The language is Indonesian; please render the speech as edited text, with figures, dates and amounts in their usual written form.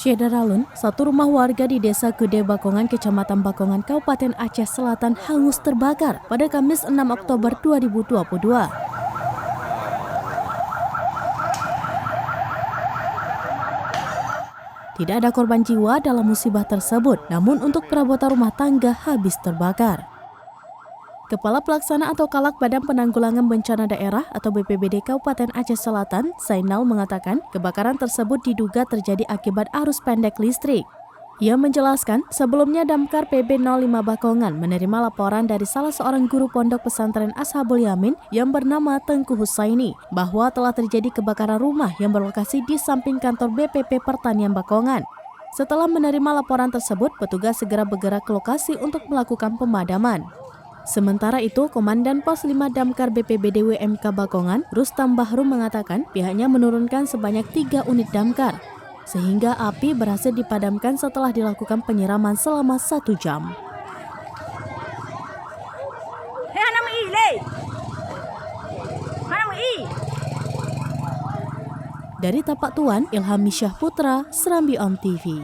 Syedaralun, satu rumah warga di Desa Gede Bakongan, Kecamatan Bakongan, Kabupaten Aceh Selatan hangus terbakar pada Kamis 6 Oktober 2022. Tidak ada korban jiwa dalam musibah tersebut, namun untuk perabotan rumah tangga habis terbakar. Kepala Pelaksana atau Kalak Badan Penanggulangan Bencana Daerah atau BPBD Kabupaten Aceh Selatan, Zainal mengatakan kebakaran tersebut diduga terjadi akibat arus pendek listrik. Ia menjelaskan sebelumnya Damkar PB05 Bakongan menerima laporan dari salah seorang guru pondok pesantren Ashabul Yamin yang bernama Tengku Husaini bahwa telah terjadi kebakaran rumah yang berlokasi di samping kantor BPP Pertanian Bakongan. Setelah menerima laporan tersebut, petugas segera bergerak ke lokasi untuk melakukan pemadaman. Sementara itu, Komandan Pos 5 Damkar BPBD WMK Bakongan, Rustam Bahrum mengatakan pihaknya menurunkan sebanyak 3 unit damkar, sehingga api berhasil dipadamkan setelah dilakukan penyiraman selama 1 jam. Dari Tapak Tuan, Ilham Misyah Putra, Serambi On TV.